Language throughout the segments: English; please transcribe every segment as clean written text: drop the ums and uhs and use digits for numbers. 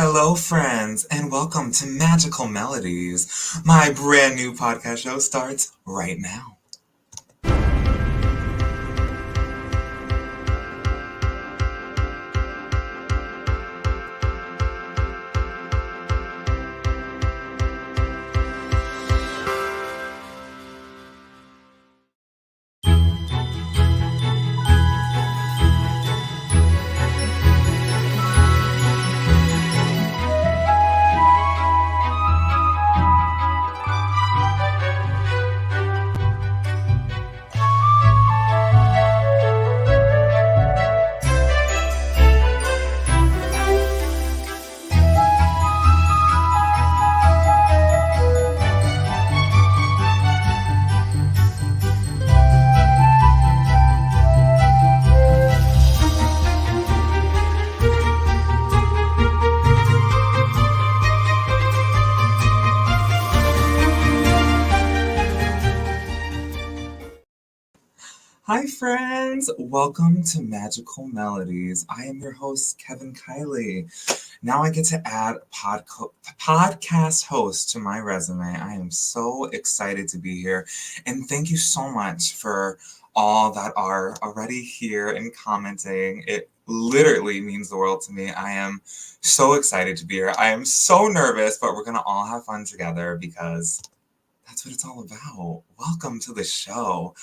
Hello, friends, and welcome to Magical Melodies. My brand new podcast show starts right now. Hi, friends. Welcome to Magical Melodies. I am your host, Kevin Kiley. Now I get to add podcast host to my resume. I am so excited to be here. And thank you so much for all that are already here and commenting. It literally means the world to me. I am so excited to be here. I am so nervous, but we're going to all have fun together because that's what it's all about. Welcome to the show.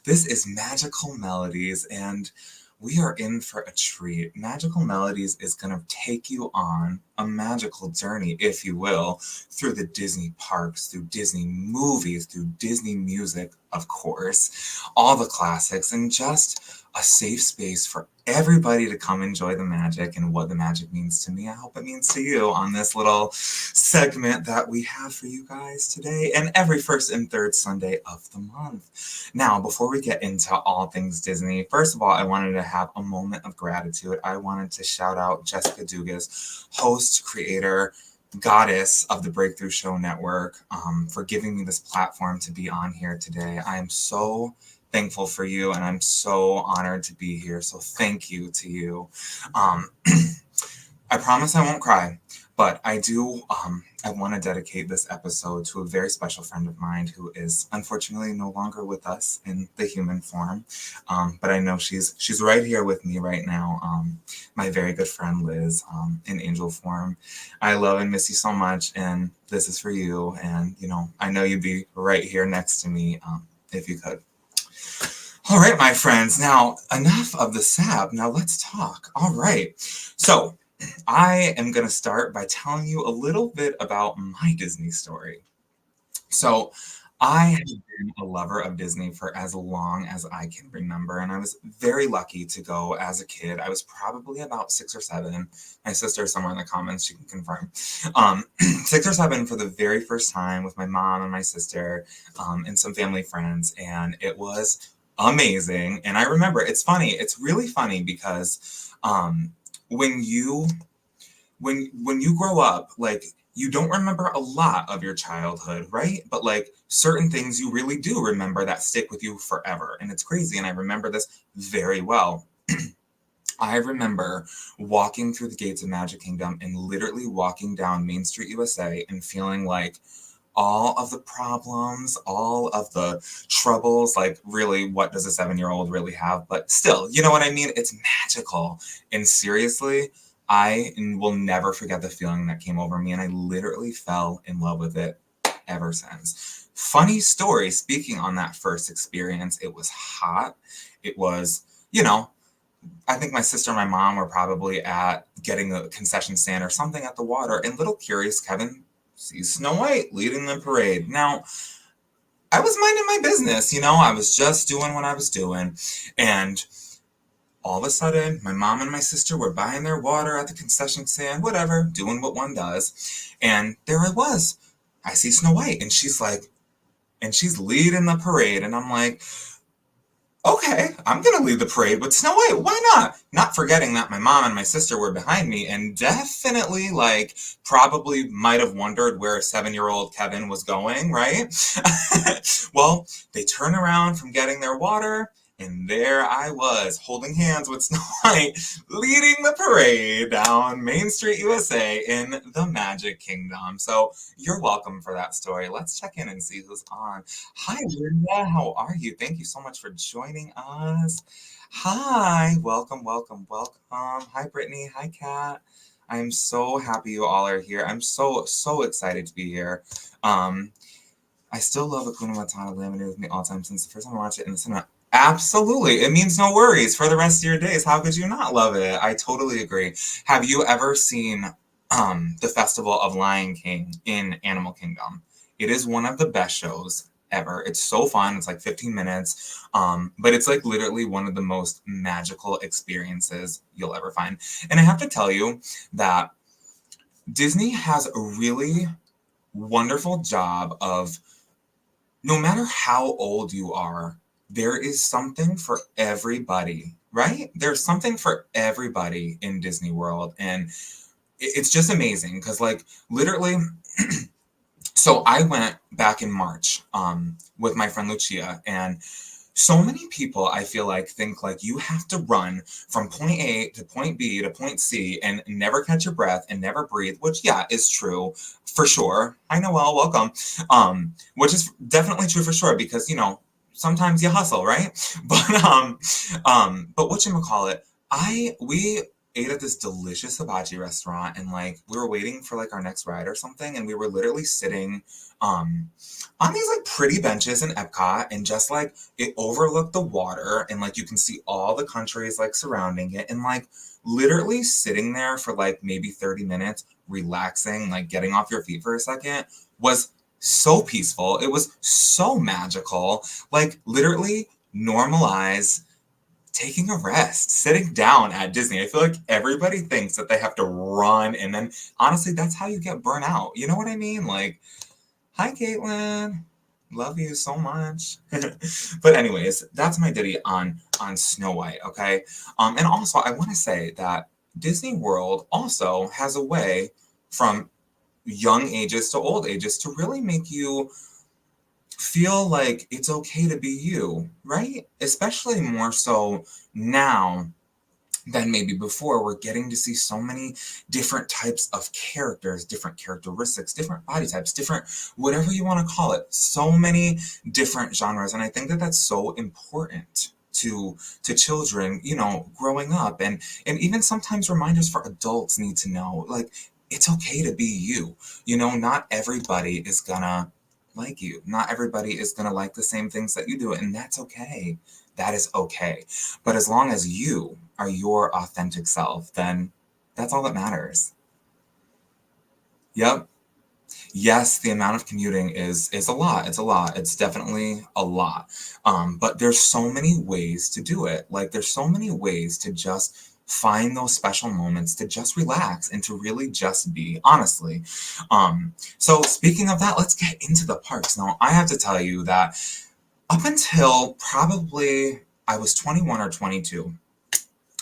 This is Magical Melodies, and we are in for a treat. Magical Melodies is going to take you on a magical journey, if you will, through the Disney parks, through Disney movies, through Disney music, of course, all the classics, and just a safe space for everybody to come enjoy the magic and what the magic means to me. I hope it means to you on this little segment that we have for you guys today and every first and third Sunday of the month. Now, before we get into all things Disney, first of all, I wanted to have a moment of gratitude. I wanted to shout out Jessica Dugas, host, creator, goddess of the Breakthrough Show Network, for giving me this platform to be on here today. I am so thankful for you, and I'm so honored to be here. So thank you to you. I promise I won't cry, but I do. I want to dedicate this episode to a very special friend of mine who is unfortunately no longer with us in the human form. But I know she's right here with me right now. My very good friend Liz, in angel form. I love and miss you so much, and this is for you. And I know you'd be right here next to me if you could. All right, my friends. Now, enough of the sap. Now let's talk. All right. So I am going to start by telling you a little bit about my Disney story. So I have been a lover of Disney for as long as I can remember, and I was very lucky to go as a kid. I was probably about 6 or 7. My sister, somewhere in the comments, she can confirm. 6 or 7 for the very first time with my mom and my sister and some family friends, and it was amazing. And I remember, it's funny, it's really funny because when you grow up, like, you don't remember a lot of your childhood, right? But like certain things you really do remember that stick with you forever. And it's crazy. And I remember this very well. I remember walking through the gates of Magic Kingdom and literally walking down Main Street, USA, and feeling like all of the problems, all of the troubles, like really, what does a 7-year-old really have? But still, you know what I mean? It's magical. And seriously, I will never forget the feeling that came over me, and I literally fell in love with it ever since. Funny story, speaking on that first experience, it was hot. It was, I think my sister and my mom were probably at getting a concession stand or something at the water, and little curious Kevin sees Snow White leading the parade. Now, I was minding my business, I was just doing what I was doing, and all of a sudden, my mom and my sister were buying their water at the concession stand, whatever, doing what one does. And there I was. I see Snow White, and she's leading the parade. And I'm like, okay, I'm going to lead the parade with Snow White. Why not? Not forgetting that my mom and my sister were behind me and definitely, probably might have wondered where 7-year-old Kevin was going, right? Well, they turn around from getting their water, And there I was, holding hands with Snow White, leading the parade down Main Street, USA in the Magic Kingdom. So you're welcome for that story. Let's check in and see who's on. Hi, Linda. How are you? Thank you so much for joining us. Hi. Welcome, welcome, welcome. Hi, Brittany. Hi, Kat. I'm so happy you all are here. I'm so excited to be here. I still love Hakuna Matata laminated with me all the time since the first time I watched it in the cinema. Absolutely. It means no worries for the rest of your days. How could you not love it? I totally agree. Have you ever seen the Festival of Lion King in Animal Kingdom? It is one of the best shows ever. It's so fun. It's like 15 minutes. But it's like literally one of the most magical experiences you'll ever find. And I have to tell you that Disney has a really wonderful job of, no matter how old you are, there is something for everybody, right? There's something for everybody in Disney World. And it's just amazing because, like, literally, so I went back in March with my friend Lucia, and so many people, I feel like, think like you have to run from point A to point B to point C and never catch your breath and never breathe, which, yeah, is true for sure. Hi, Noelle, welcome. Which is definitely true for sure because, you know, sometimes you hustle, right? But whatchamacallit, we ate at this delicious hibachi restaurant, and like we were waiting for like our next ride or something, and we were literally sitting on these like pretty benches in Epcot, and just like it overlooked the water, and like you can see all the countries like surrounding it, and like literally sitting there for like maybe 30 minutes relaxing, like getting off your feet for a second, was so peaceful. It was so magical. Like literally normalize taking a rest, sitting down at Disney. I feel like everybody thinks that they have to run, and then honestly, that's how you get burnt out. You know what I mean? Like, hi, Caitlin. Love you so much. But anyways, that's my ditty on Snow White. Okay. And also, I want to say that Disney World also has a way from young ages to old ages to really make you feel like it's okay to be you, right? Especially more so now than maybe before. We're getting to see so many different types of characters, different characteristics, different body types, different whatever you want to call it. So many different genres, and I think that that's so important to children, you know, growing up, and even sometimes reminders for adults need to know, like, it's okay to be you. You know, not everybody is gonna like you. Not everybody is gonna like the same things that you do, and that's okay. That is okay. But as long as you are your authentic self, then that's all that matters. Yep. Yes, the amount of commuting is a lot. It's a lot. It's definitely a lot. But there's so many ways to do it. Like there's so many ways to just find those special moments to just relax and to really just be, honestly. So speaking of that, let's get into the parks. Now, I have to tell you that up until probably I was 21 or 22,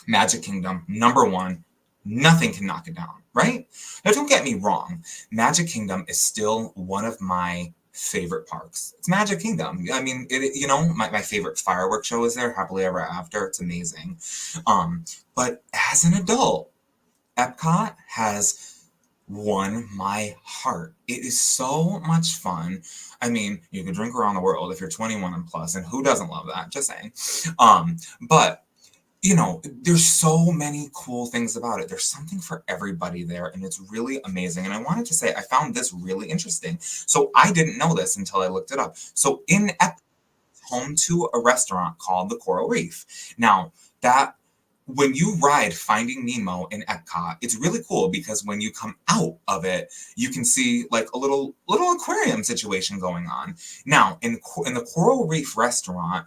Magic Kingdom, number one, nothing can knock it down, right? Now, don't get me wrong. Magic Kingdom is still one of my favorite parks. It's Magic Kingdom. I mean, you know, my favorite fireworks show is there, Happily Ever After. It's amazing. But as an adult, Epcot has won my heart. It is so much fun. I mean, you can drink around the world if you're 21 and plus, and who doesn't love that? Just saying. But you know, there's so many cool things about it. There's something for everybody there, and it's really amazing. And I wanted to say, I found this really interesting. So I didn't know this until I looked it up. So in Epcot, home to a restaurant called the Coral Reef. Now, that when you ride Finding Nemo in Epcot, it's really cool because when you come out of it, you can see like a little aquarium situation going on. Now, in the Coral Reef restaurant,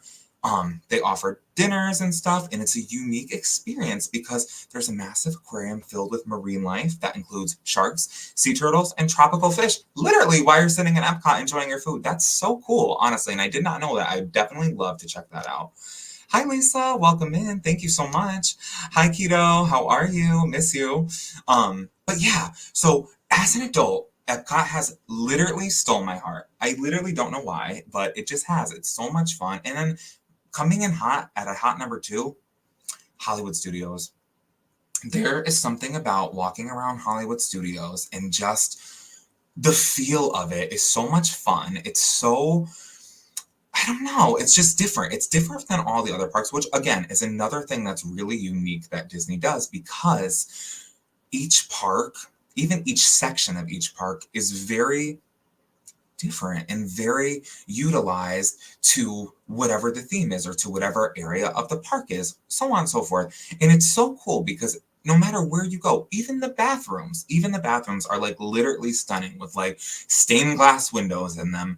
they offer dinners and stuff, and it's a unique experience because there's a massive aquarium filled with marine life that includes sharks, sea turtles, and tropical fish, literally while you're sitting in Epcot enjoying your food. That's so cool, honestly, and I did not know that. I definitely love to check that out. Hi, Lisa. Welcome in. Thank you so much. Hi, Keto. How are you? Miss you. But yeah, so as an adult, Epcot has literally stole my heart. I literally don't know why, but it just has. It's so much fun. And then coming in hot at a hot number 2, Hollywood Studios. There is something about walking around Hollywood Studios and just the feel of it is so much fun. It's so, I don't know, it's just different. It's different than all the other parks, which again is another thing that's really unique that Disney does, because each park, even each section of each park, is very different and very utilized to whatever the theme is or to whatever area of the park is, so on and so forth. And it's so cool because no matter where you go, even the bathrooms are like literally stunning with like stained glass windows in them.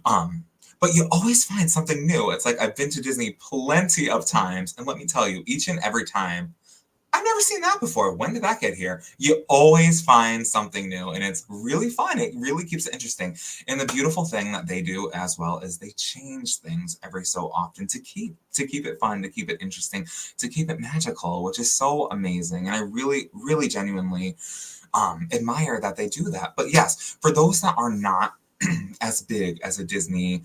But you always find something new. It's like I've been to Disney plenty of times, and let me tell you, each and every time, I've never seen that before. When did that get here? You always find something new, and it's really fun. It really keeps it interesting. And the beautiful thing that they do as well is they change things every so often to keep it fun, to keep it interesting, to keep it magical, which is so amazing. And I really, really genuinely admire that they do that. But yes, for those that are not as big as a Disney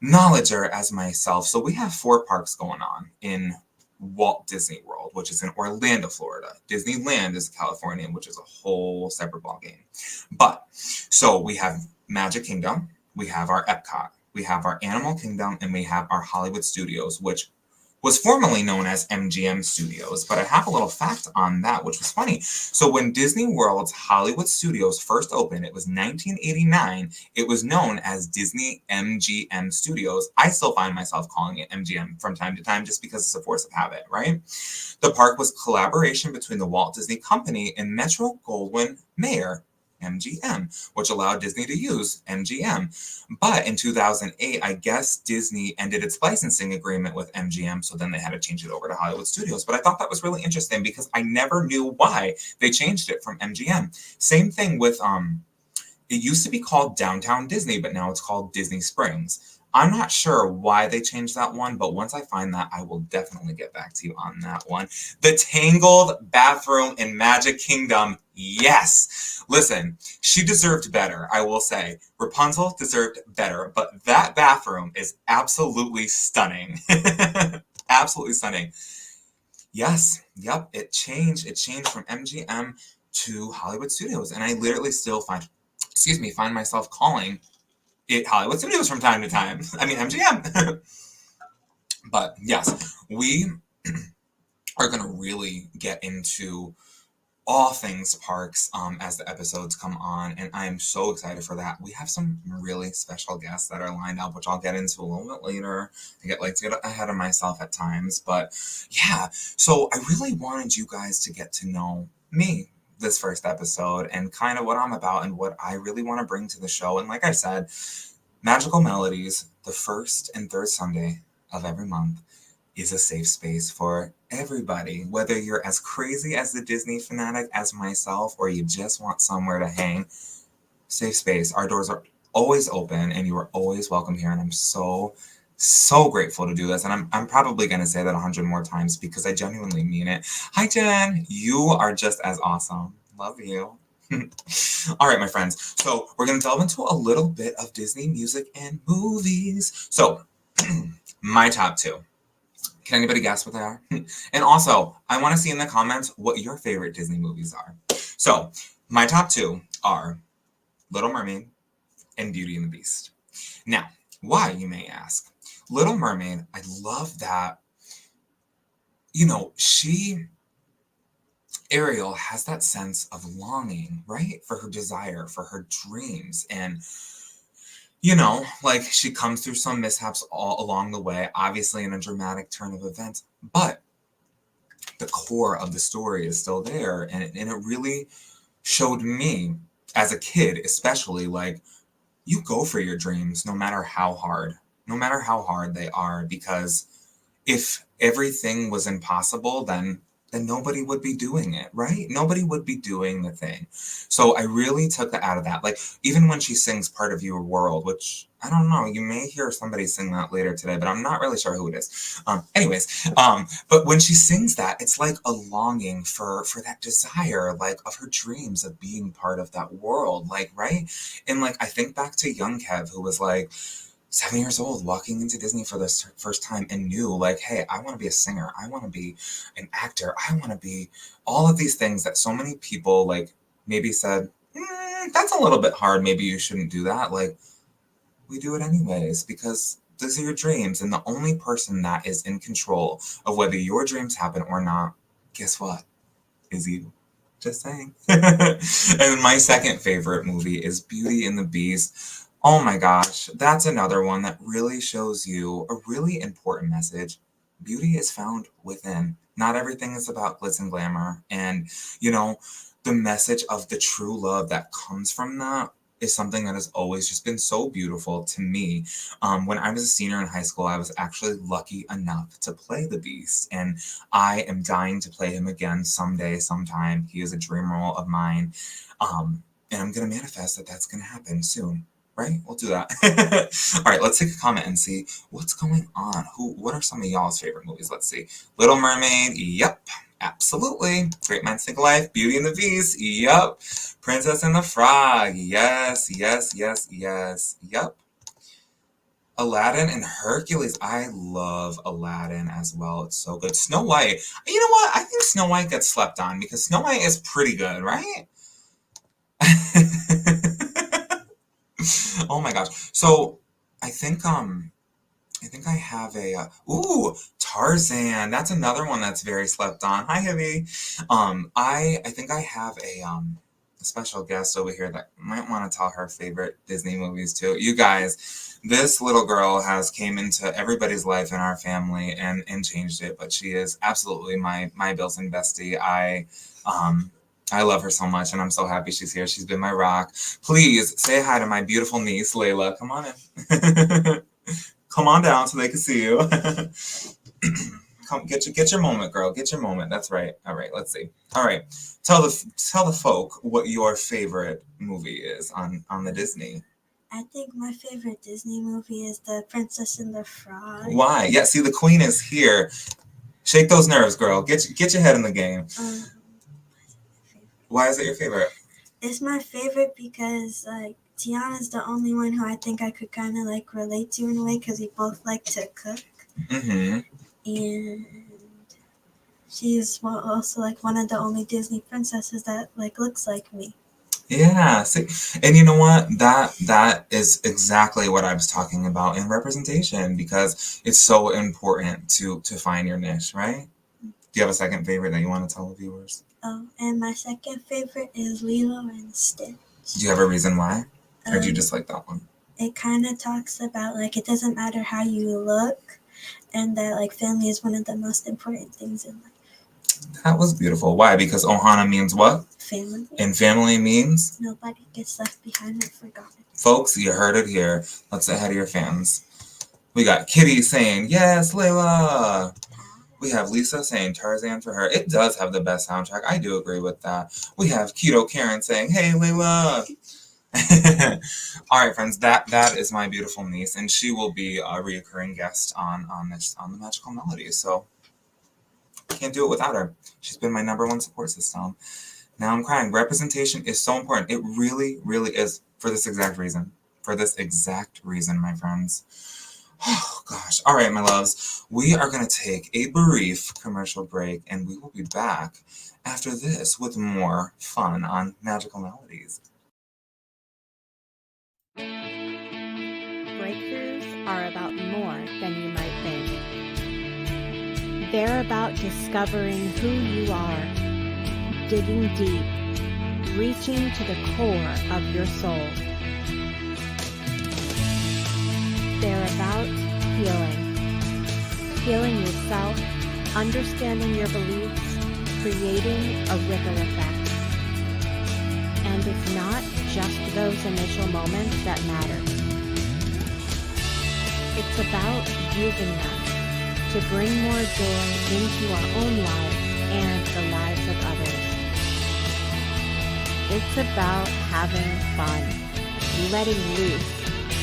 knowledger as myself, so we have 4 parks going on in Walt Disney World, which is in Orlando, Florida. Disneyland is California, which is a whole separate ballgame. But, so we have Magic Kingdom, we have our Epcot, we have our Animal Kingdom, and we have our Hollywood Studios, which was formerly known as MGM Studios. But I have a little fact on that, which was funny. So when Disney World's Hollywood Studios first opened, it was 1989, it was known as Disney MGM Studios. I still find myself calling it MGM from time to time just because it's a force of habit, right? The park was a collaboration between the Walt Disney Company and Metro-Goldwyn-Mayer, MGM, which allowed Disney to use MGM. But in 2008, I guess Disney ended its licensing agreement with MGM, so then they had to change it over to Hollywood Studios. But I thought that was really interesting because I never knew why they changed it from MGM. Same thing with, it used to be called Downtown Disney, but now it's called Disney Springs. I'm not sure why they changed that one, but once I find that, I will definitely get back to you on that one. The Tangled bathroom in Magic Kingdom, yes. Listen, she deserved better, I will say. Rapunzel deserved better, but that bathroom is absolutely stunning. Absolutely stunning. Yes, yep, it changed. It changed from MGM to Hollywood Studios, and I literally still find myself calling it Hollywood Studios from time to time. I mean, MGM. But yes, we are going to really get into all things parks as the episodes come on, and I am so excited for that. We have some really special guests that are lined up, which I'll get into a little bit later. I get ahead of myself at times, but yeah. So I really wanted you guys to get to know me this first episode and kind of what I'm about and what I really want to bring to the show. And like I said, Magical Melodies, the first and third Sunday of every month, is a safe space for everybody. Whether you're as crazy as the Disney fanatic as myself or you just want somewhere to hang, safe space. Our doors are always open and you are always welcome here. And I'm so grateful to do this. And I'm probably going to say that 100 more times because I genuinely mean it. Hi, Jen. You are just as awesome. Love you. All right, my friends. So we're going to delve into a little bit of Disney music and movies. So my top 2. Can anybody guess what they are? And also, I want to see in the comments what your favorite Disney movies are. So my top 2 are Little Mermaid and Beauty and the Beast. Now, why, you may ask? Little Mermaid, I love that, Ariel has that sense of longing, right? For her desire, for her dreams. And, like she comes through some mishaps all along the way, obviously in a dramatic turn of events, but the core of the story is still there. And it really showed me as a kid, especially, like, you go for your dreams no matter how hard they are, because if everything was impossible, then nobody would be doing it, right? Nobody would be doing the thing. So I really took that out of that. Like, even when she sings Part of Your World, which, I don't know, you may hear somebody sing that later today, but I'm not really sure who it is. But when she sings that, it's like a longing for that desire, like, of her dreams of being part of that world, like, right? And, like, I think back to young Kev, who was like, 7 years old, walking into Disney for the first time and knew, like, hey, I want to be a singer. I want to be an actor. I want to be all of these things that so many people, like, maybe said, that's a little bit hard. Maybe you shouldn't do that. Like, we do it anyways because these are your dreams. And the only person that is in control of whether your dreams happen or not, guess what? Is you. Just saying. And my second favorite movie is Beauty and the Beast. Oh my gosh, that's another one that really shows you a really important message. Beauty is found within. Not everything is about glitz and glamour. And, you know, the message of the true love that comes from that is something that has always just been so beautiful to me. When I was a senior in high school, I was actually lucky enough to play the Beast. And I am dying to play him again someday, sometime. He is a dream role of mine. And I'm going to manifest that that's going to happen soon. Right? We'll do that. All right, let's take a comment and see what's going on. What are some of y'all's favorite movies? Let's see. Little Mermaid. Yep. Absolutely. Great Minds Think Alike. Beauty and the Beast. Yep. Princess and the Frog. Yes, yes, yes, yes. Yep. Aladdin and Hercules. I love Aladdin as well. It's so good. Snow White. You know what? I think Snow White gets slept on because Snow White is pretty good, right? Oh my gosh. So I think I have a Tarzan. That's another one that's very slept on. Hi, Heavy. I think I have a special guest over here that might want to tell her favorite Disney movies too. You guys, this little girl has came into everybody's life in our family and changed it, but she is absolutely my built-in bestie. I love her so much, and I'm so happy she's here. She's been my rock. Please say hi to my beautiful niece, Layla. Come on in. Come on down so they can see you. Come get your moment, girl. Get your moment. That's right. All right, let's see. All right. Tell the folk what your favorite movie is on the Disney. I think my favorite Disney movie is The Princess and the Frog. Why? Yeah, see, the queen is here. Shake those nerves, girl. Get your head in the game. Why is it your favorite? It's my favorite because, like, Tiana's the only one who I think I could kind of, like, relate to in a way because we both like to cook. Mm-hmm. And she's also, like, one of the only Disney princesses that, like, looks like me. Yeah, see, and you know what? That is exactly what I was talking about in representation because it's so important to find your niche, right? Do you have a second favorite that you want to tell the viewers? Oh, and my second favorite is Lilo and Stitch. Do you have a reason why? Or do you just like that one? It kind of talks about, like, it doesn't matter how you look and that, like, family is one of the most important things in life. That was beautiful. Why? Because Ohana means what? Family. And family means? Nobody gets left behind or forgotten. Folks, you heard it here. Let's say hi to your fans. We got Kitty saying, yes, Layla. We have Lisa saying Tarzan for her. It does have the best soundtrack. I do agree with that. We have Keto Karen saying, hey, Layla. All right, friends, that is my beautiful niece, and she will be a reoccurring guest on the Magical Melodies. So can't do it without her. She's been my number one support system. Now I'm crying. Representation is so important. It really, really is for this exact reason. For this exact reason, my friends. Oh, gosh. All right, my loves. We are going to take a brief commercial break, and we will be back after this with more fun on Magical Melodies. Breakthroughs are about more than you might think. They're about discovering who you are, digging deep, reaching to the core of your soul. They're about healing yourself, understanding your beliefs, creating a ripple effect. And it's not just those initial moments that matter. It's about using them to bring more joy into our own lives and the lives of others. It's about having fun, letting loose,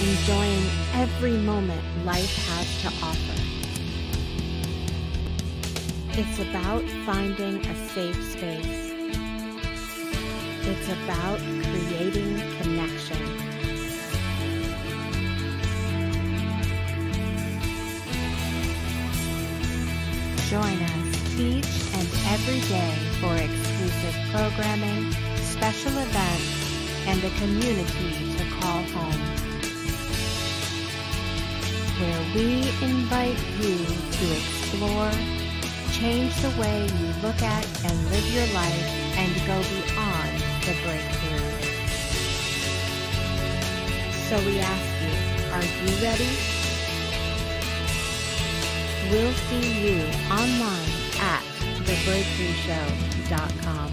enjoying every moment life has to offer. It's about finding a safe space. It's about creating connection. join us each and every day for exclusive programming, special events, and a community to call home, where we invite you to explore, change the way you look at and live your life, and go beyond the breakthrough. So we ask you, are you ready? We'll see you online at thebreakthroughshow.com.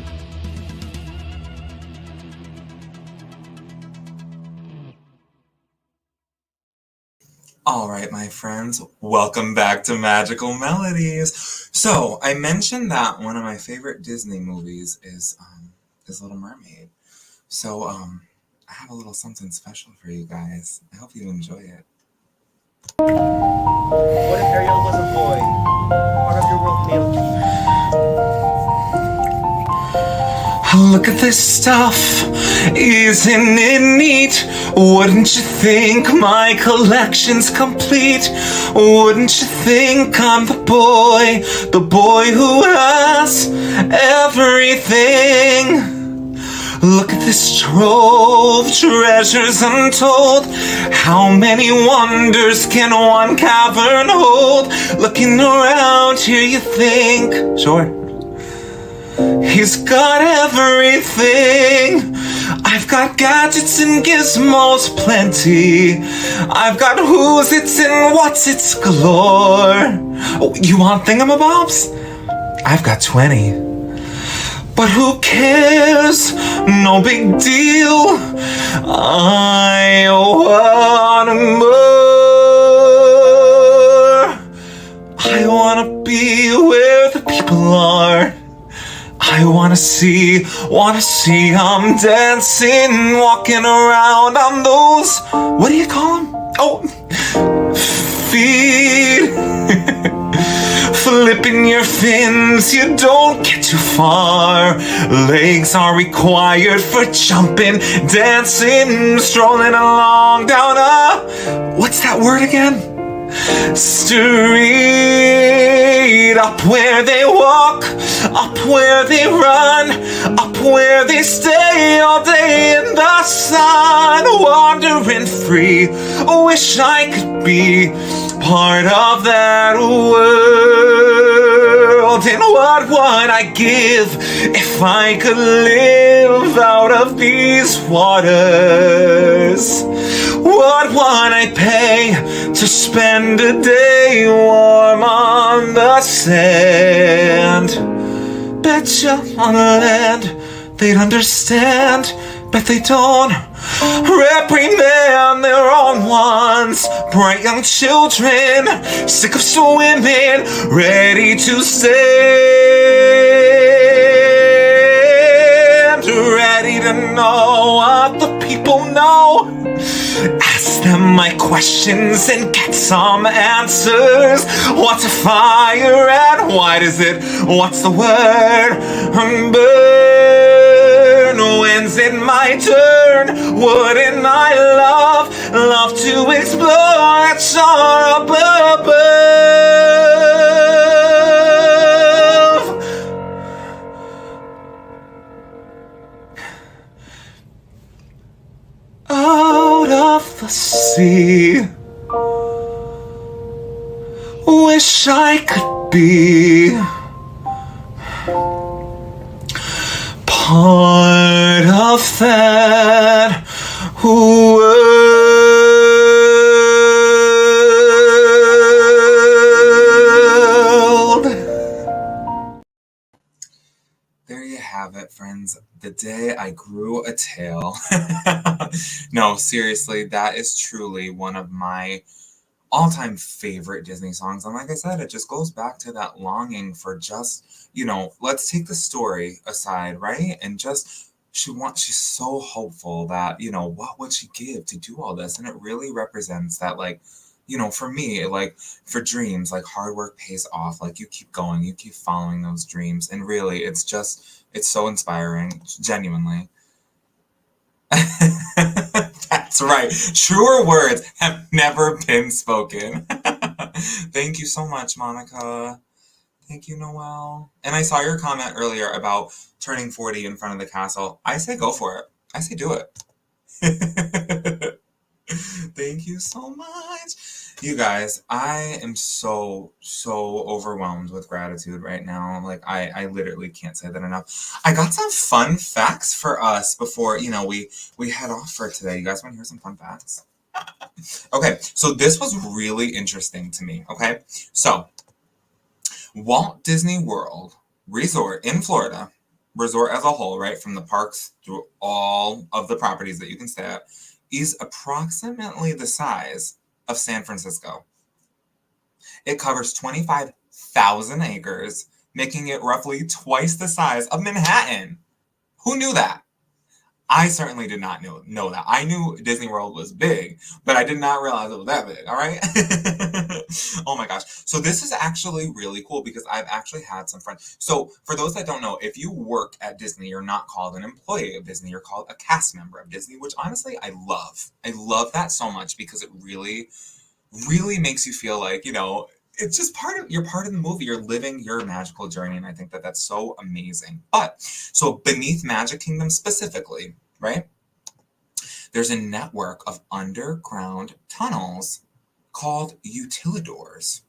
All right, my friends, welcome back to Magical Melodies. So I mentioned that one of my favorite Disney movies is Little Mermaid. So I have a little something special for you guys. I hope you enjoy it. What if Ariel was a boy? Part of your world male? Look at this stuff, isn't it neat? Wouldn't you think my collection's complete? Wouldn't you think I'm the boy who has everything? Look at this trove, treasures untold. How many wonders can one cavern hold? Looking around here you think, sure, he's got everything. I've got gadgets and gizmos plenty. I've got who's it's and what's it's galore. Oh, you want thingamabobs? I've got 20. But who cares? No big deal. I want more. I wanna be where the people are. I wanna see I'm dancing, walking around on those, what do you call them? Oh, feet. Flipping your fins, you don't get too far. Legs are required for jumping, dancing, strolling along down what's that word again? Street. Up where they walk, up where they run, up where they stay all day in the sun, wandering free. Wish I could be part of that world. And what would I give if I could live out of these waters? What would I pay to spend a day warm on the sand? Betcha on the land they'd understand, bet they don't. Reprimand their own ones, bright young children, sick of swimming, ready to stand, ready to know what the people know. Ask them my questions and get some answers. What's a fire and why does it? What's the word? Burn. When's it my turn? Wouldn't I love to explore that shore up above? Out of the sea, wish I could be part of that world. There you have it, friends. The day I grew a tail. No, seriously, that is truly one of my all-time favorite Disney songs. And like I said, it just goes back to that longing for just, let's take the story aside, right? And just she's so hopeful that, what would she give to do all this? And it really represents that, like, for me, like, for dreams, like, hard work pays off. Like, you keep going, you keep following those dreams. And really, it's so inspiring, genuinely. That's right. Truer words have never been spoken. Thank you so much, Monica. Thank you, Noelle. And I saw your comment earlier about turning 40 in front of the castle. I say go for it. I say do it. Thank you so much. You guys, I am so overwhelmed with gratitude right now. Like, I literally can't say that enough. I got some fun facts for us before, we head off for today. You guys want to hear some fun facts? Okay, so this was really interesting to me, okay? So, Walt Disney World Resort in Florida, resort as a whole, right, from the parks through all of the properties that you can stay at, is approximately the size of San Francisco. It covers 25,000 acres, making it roughly twice the size of Manhattan. Who knew that? I certainly did not know that. I knew Disney World was big, but I did not realize it was that big, all right? Oh my gosh. So this is actually really cool because I've actually had some friends. So for those that don't know, if you work at Disney, you're not called an employee of Disney, you're called a cast member of Disney, which honestly I love. I love that so much because it really, really makes you feel like, it's just you're part of the movie. You're living your magical journey. And I think that that's so amazing. But so beneath Magic Kingdom specifically, right? There's a network of underground tunnels called utilidors.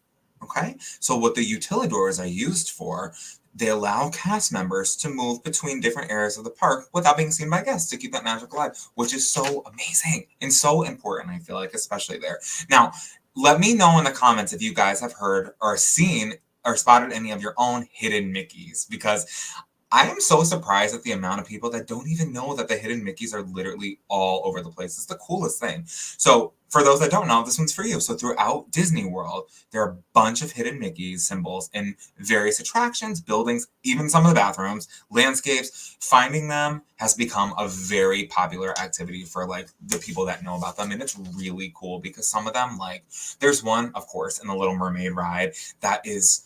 Okay. So what the utilidors are used for, they allow cast members to move between different areas of the park without being seen by guests to keep that magic alive, which is so amazing and so important, I feel like, especially there. Now, let me know in the comments if you guys have heard or seen or spotted any of your own hidden Mickeys, because I am so surprised at the amount of people that don't even know that the hidden Mickeys are literally all over the place. It's the coolest thing. So for those that don't know, this one's for you. So throughout Disney World, there are a bunch of hidden Mickey symbols in various attractions, buildings, even some of the bathrooms, landscapes. Finding them has become a very popular activity for like the people that know about them. And it's really cool because some of them, like there's one, of course, in the Little Mermaid ride that is,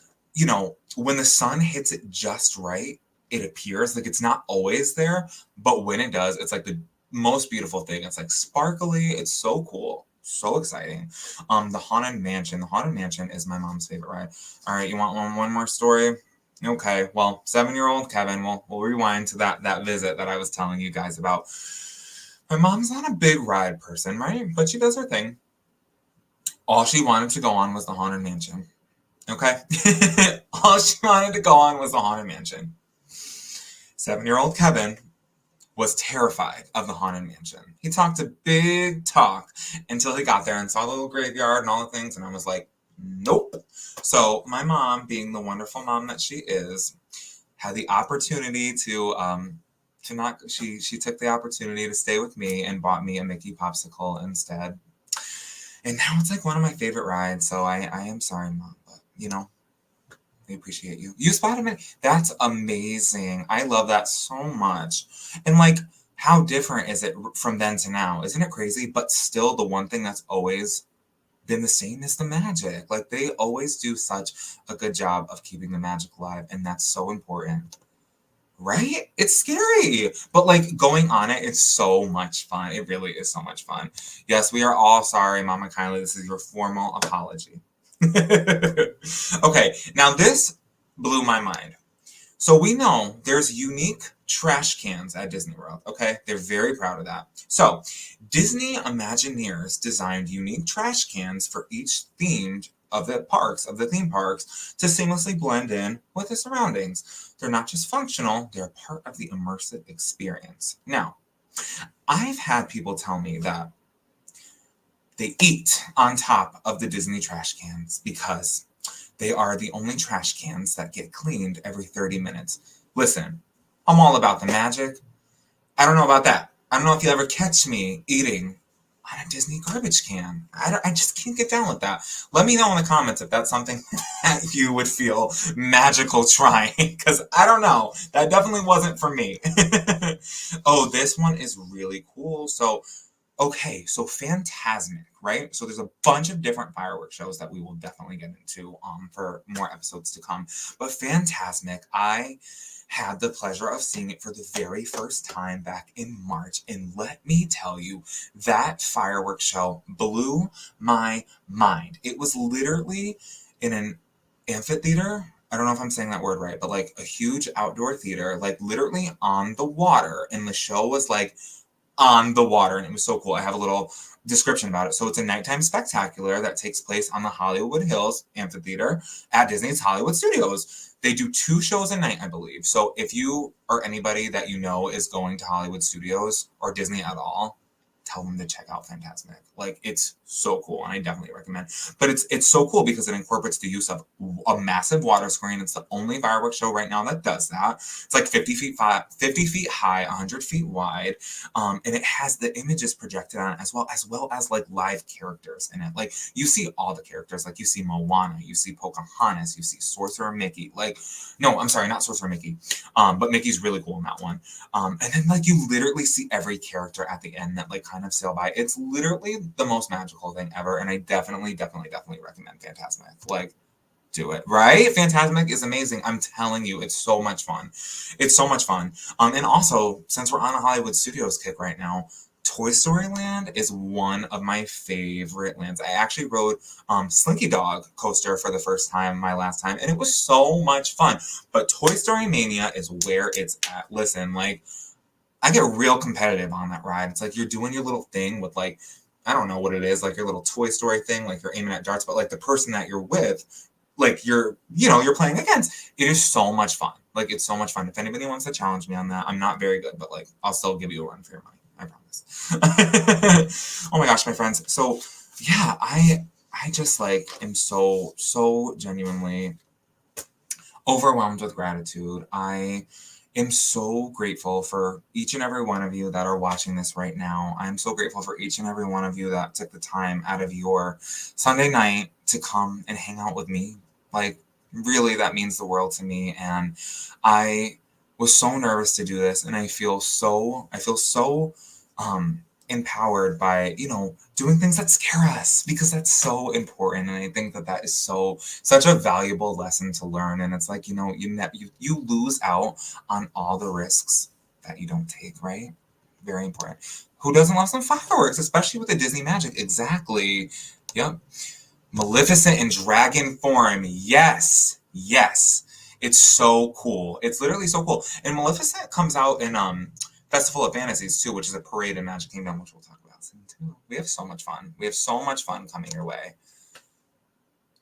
when the sun hits it just right, it appears like it's not always there, but when it does, it's like the most beautiful thing. It's like sparkly. It's so cool. So exciting. The Haunted Mansion. The Haunted Mansion is my mom's favorite ride. All right, you want one more story? Okay, well, 7-year-old Kevin, we'll rewind to that visit that I was telling you guys about. My mom's not a big ride person, right? But she does her thing. All she wanted to go on was the Haunted Mansion. Okay? All she wanted to go on was the Haunted Mansion. 7-year-old Kevin was terrified of the Haunted Mansion. He talked a big talk until he got there and saw the little graveyard and all the things, and I was like, nope. So my mom, being the wonderful mom that she is, had the opportunity she took the opportunity to stay with me and bought me a Mickey popsicle instead. And now it's like one of my favorite rides, so I am sorry, Mom, but we appreciate you. You spotted me. That's amazing. I love that so much. And like, how different is it from then to now? Isn't it crazy? But still, the one thing that's always been the same is the magic. Like, they always do such a good job of keeping the magic alive, and that's so important. Right? It's scary. But like, going on it, it's so much fun. It really is so much fun. Yes, we are all sorry, Mama Kylie. This is your formal apology. Okay, now this blew my mind. So we know there's unique trash cans at Disney World, okay? They're very proud of that. So Disney Imagineers designed unique trash cans for each theme of the theme parks to seamlessly blend in with the surroundings. They're not just functional, they're part of the immersive experience. Now, I've had people tell me that they eat on top of the Disney trash cans because they are the only trash cans that get cleaned every 30 minutes. Listen, I'm all about the magic. I don't know about that. I don't know if you'll ever catch me eating on a Disney garbage can. I just can't get down with that. Let me know in the comments if that's something that you would feel magical trying, because I don't know. That definitely wasn't for me. Oh, this one is really cool. Okay, so Fantasmic, right? So there's a bunch of different fireworks shows that we will definitely get into for more episodes to come. But Fantasmic, I had the pleasure of seeing it for the very first time back in March. And let me tell you, that fireworks show blew my mind. It was literally in an amphitheater, I don't know if I'm saying that word right, but like a huge outdoor theater, like literally on the water. And the show was like on the water, and it was so cool. I have a little description about it. So it's a nighttime spectacular that takes place on the Hollywood Hills Amphitheater at Disney's Hollywood Studios. They do 2 shows a night, I believe. So if you or anybody that you know is going to Hollywood Studios or Disney at all, tell them to check out Fantasmic. Like, it's so cool, and I definitely recommend. But it's so cool because it incorporates the use of a massive water screen. It's the only fireworks show right now that does that. It's like 50 feet high, 100 feet wide, and it has the images projected on it as well as like live characters in it. Like, you see all the characters. Like, you see Moana, you see Pocahontas, you see Sorcerer Mickey. Like, no, I'm sorry, not Sorcerer Mickey, but Mickey's really cool in that one. And then like you literally see every character at the end that like kind of sail by. It's literally the most magical thing ever, and I definitely recommend Fantasmic. Like, do it, right? Fantasmic is amazing. I'm telling you, it's so much fun. It's so much fun. And also, since we're on a Hollywood Studios kick right now, Toy Story Land is one of my favorite lands. I actually rode Slinky Dog coaster for the first time, my last time, and it was so much fun. But Toy Story Mania is where it's at. Listen, like, I get real competitive on that ride. It's like you're doing your little thing with like, I don't know what it is, like your little Toy Story thing, like you're aiming at darts, but like the person that you're with, like you're playing against. It is so much fun. Like, it's so much fun. If anybody wants to challenge me on that, I'm not very good, but like I'll still give you a run for your money. I promise. Oh my gosh, my friends. So yeah, I just like am so genuinely overwhelmed with gratitude. I am so grateful for each and every one of you that are watching this right now. I'm so grateful for each and every one of you that took the time out of your Sunday night to come and hang out with me. Like, really, that means the world to me. And I was so nervous to do this, and I feel so empowered by, doing things that scare us, because that's so important. And I think that is such a valuable lesson to learn. And it's like, you lose out on all the risks that you don't take, right? Very important. Who doesn't love some fireworks, especially with the Disney magic? Exactly. Yep. Maleficent in dragon form. Yes. It's so cool. It's literally so cool. And Maleficent comes out in Festival of Fantasies too, which is a parade in Magic Kingdom, which we'll talk about soon too. We have so much fun. We have so much fun coming your way.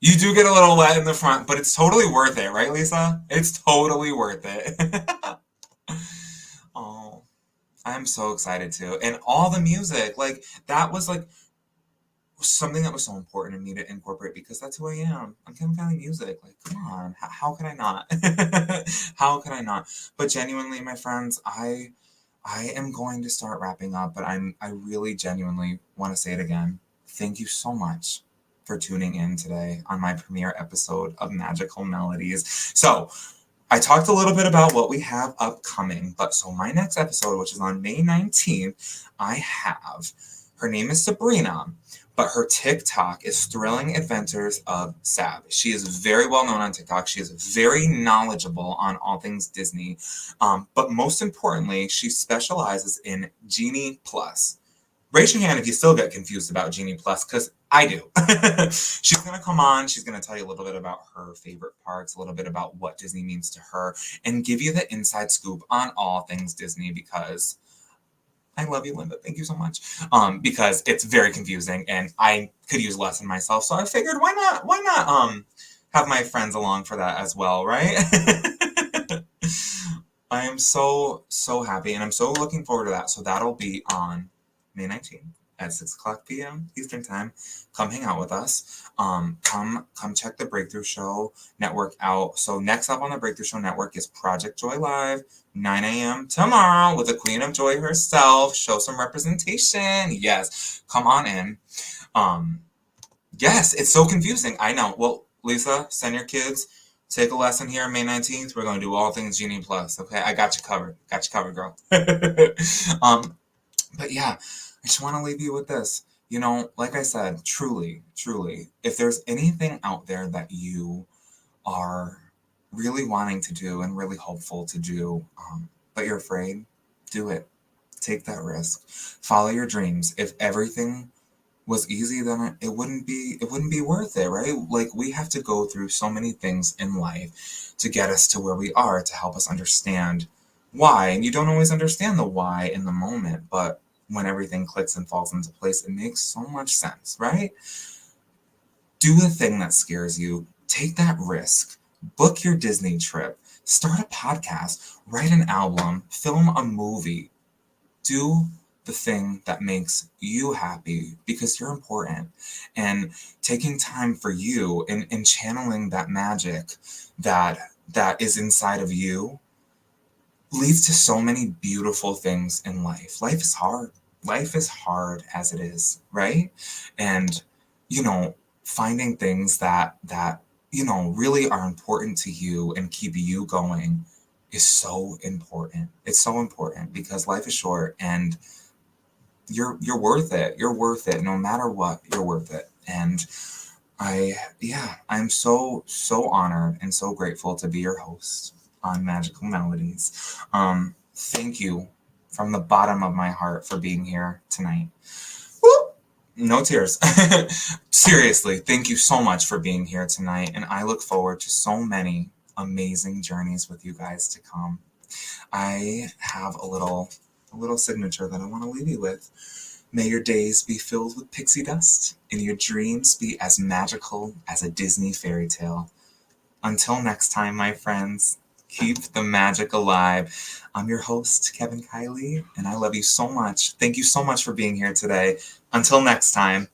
You do get a little wet in the front, but it's totally worth it, right, Lisa? It's totally worth it. Oh, I'm so excited too. And all the music, like, that was like something that was so important to me to incorporate, because that's who I am. I'm Kevin Kiley music. Like, come on, how could I not? How could I not? But genuinely, my friends, I am going to start wrapping up, but I really genuinely want to say it again. Thank you so much for tuning in today on my premiere episode of Magical Melodies. So I talked a little bit about what we have upcoming, but so my next episode, which is on May 19th, her name is Sabrina, but her TikTok is Thrilling Adventures of Sab. She is very well known on TikTok. She is very knowledgeable on all things Disney. But most importantly, she specializes in Genie Plus. Raise your hand if you still get confused about Genie Plus, because I do. She's going to come on. She's going to tell you a little bit about her favorite parks, a little bit about what Disney means to her, and give you the inside scoop on all things Disney, because I love you, Linda. Thank you so much. Because it's very confusing, and I could use a lesson myself. So I figured, why not have my friends along for that as well, right? I am so happy, and I'm so looking forward to that. So that'll be on May 19th at 6:00 p.m. Eastern Time. Come hang out with us. Come check the Breakthrough Show Network out. So next up on the Breakthrough Show Network is Project Joy Live, 9 a.m. tomorrow, with the Queen of Joy herself. Show some representation. Yes, come on in. Yes, it's so confusing. I know. Well, Lisa, send your kids. Take a lesson here on May 19th. We're going to do all things Genie Plus. Okay, I got you covered. Got you covered, girl. But yeah, I just want to leave you with this. Like I said, truly, if there's anything out there that you are really wanting to do and really hopeful to do, but you're afraid, do it. Take that risk. Follow your dreams. If everything was easy, then it wouldn't be worth it, right? Like, we have to go through so many things in life to get us to where we are, to help us understand why. And you don't always understand the why in the moment, but when everything clicks and falls into place, it makes so much sense, right? Do the thing that scares you, take that risk, book your Disney trip, start a podcast, write an album, film a movie. Do the thing that makes you happy, because you're important. And taking time for you and channeling that magic that is inside of you leads to so many beautiful things in life. Life is hard. Life is hard as it is, right? And, you know, finding things that really are important to you and keep you going is so important. It's so important because life is short, and you're worth it. You're worth it. No matter what, you're worth it. And I'm so honored and so grateful to be your host on Magical Melodies. Thank you from the bottom of my heart for being here tonight. Woo! No tears. Seriously, thank you so much for being here tonight, and I look forward to so many amazing journeys with you guys to come. I have a little signature that I want to leave you with. May your days be filled with pixie dust, and your dreams be as magical as a Disney fairy tale. Until next time, my friends, keep the magic alive. I'm your host, Kevin Kiley, and I love you so much. Thank you so much for being here today. Until next time,